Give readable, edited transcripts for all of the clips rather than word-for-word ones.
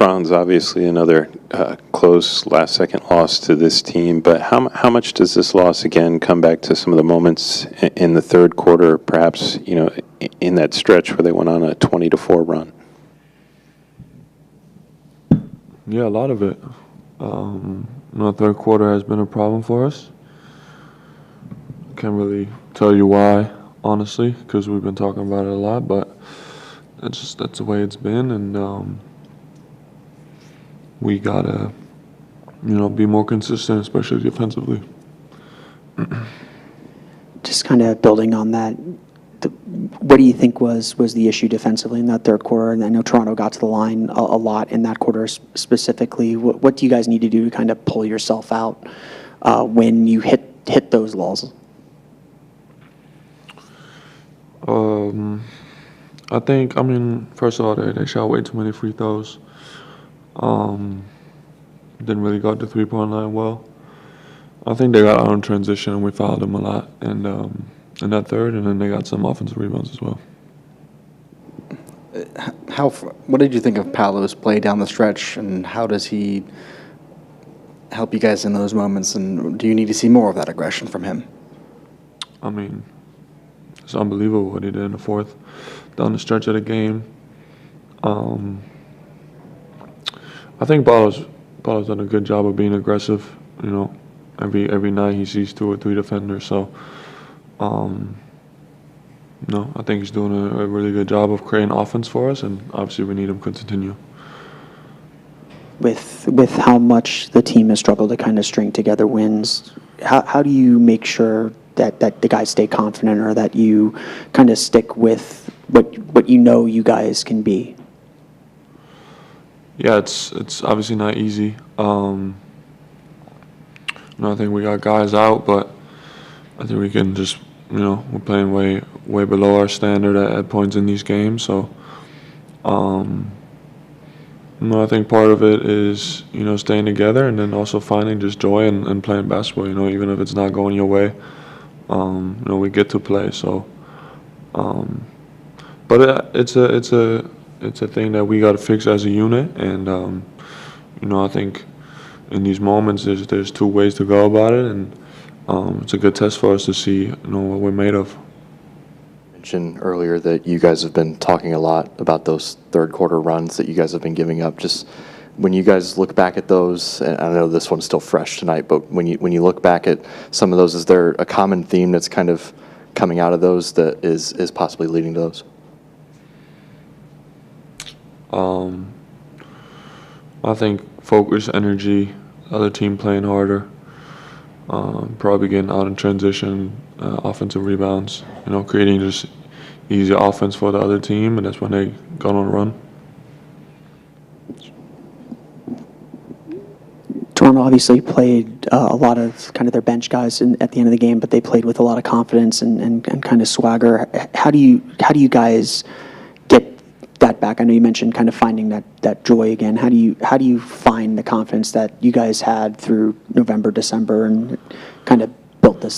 Franz, obviously another close last-second loss to this team, but how much does this loss again come back to some of the moments in the third quarter, perhaps in that stretch where they went on a 20-4 run? Yeah, a lot of it. The third quarter has been a problem for us. Can't really tell you why, honestly, because we've been talking about it a lot, but that's the way it's been, and we gotta, be more consistent, especially defensively. Just kind of building on that, what do you think was the issue defensively in that third quarter? And I know Toronto got to the line a lot in that quarter specifically. What do you guys need to do to kind of pull yourself out when you hit those lulls? I think, first of all, they shot way too many free throws. Didn't really go to the three-point line well. I think they got out in transition and we fouled them a lot in that third, and then they got some offensive rebounds as well. What did you think of Paolo's play down the stretch, and how does he help you guys in those moments, and do you need to see more of that aggression from him? It's unbelievable what he did in the fourth, down the stretch of the game. I think Paolo's done a good job of being aggressive. Every night he sees 2 or 3 defenders. So, I think he's doing a really good job of creating offense for us, and obviously we need him to continue. With how much the team has struggled to kind of string together wins, how do you make sure that the guys stay confident, or that you kind of stick with what you guys can be? Yeah, it's obviously not easy. I think we got guys out, but I think we can just, we're playing way below our standard at points in these games. So, I think part of it is, staying together, and then also finding just joy and playing basketball. Even if it's not going your way, we get to play. So, but it's a thing that we got to fix as a unit, and I think in these moments there's 2 ways to go about it, and it's a good test for us to see what we're made of. You mentioned earlier that you guys have been talking a lot about those third quarter runs that you guys have been giving up. Just when you guys look back at those, and I know this one's still fresh tonight, but when you look back at some of those, is there a common theme that's kind of coming out of those that is possibly leading to those? I think focus, energy, other team playing harder, probably getting out in transition, offensive rebounds, creating just easy offense for the other team, and that's when they go on a run. Toronto obviously played a lot of kind of their bench guys at the end of the game, but they played with a lot of confidence and kind of swagger. How do you guys get that back? I know you mentioned kind of finding that joy again. How do you find the confidence that you guys had through November, December, and kind of built this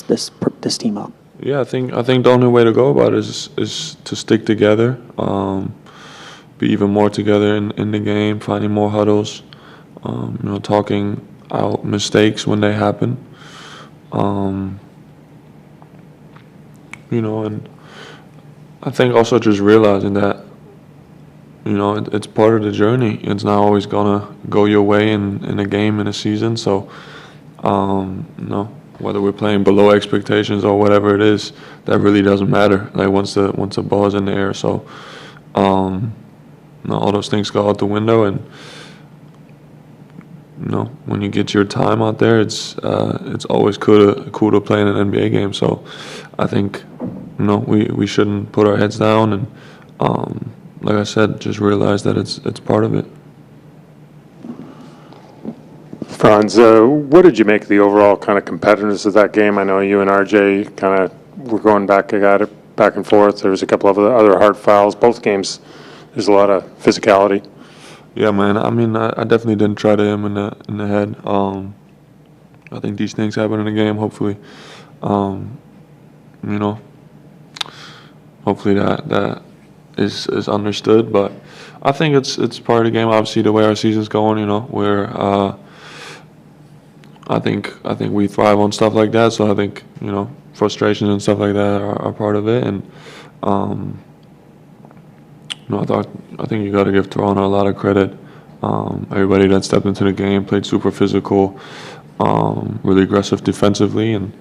team up? Yeah, I think the only way to go about it is to stick together, be even more together in the game, finding more huddles, talking out mistakes when they happen, and I think also just realizing that it's part of the journey. It's not always gonna go your way in a game, in a season. So, whether we're playing below expectations or whatever it is, that really doesn't matter. Like once the ball is in the air. So, all those things go out the window, and when you get your time out there, it's always cool to play in an NBA game. So, I think we shouldn't put our heads down, and like I said, just realize that it's part of it. Franz, what did you make of the overall kind of competitiveness of that game? I know you and RJ kind of were going back and forth. There was a couple of other hard fouls. Both games, there's a lot of physicality. Yeah, man. I definitely didn't try to hit him in the head. I think these things happen in the game. Hopefully, hopefully that is understood. But I think it's part of the game. Obviously, the way our season's going, where I think we thrive on stuff like that. So I think frustrations and stuff like that are part of it. And I think you got to give Toronto a lot of credit. Everybody that stepped into the game played super physical, really aggressive defensively, and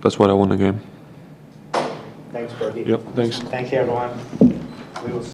that's why I won the game. Thanks, Berkey. Yep, thanks. Thank you, everyone. We will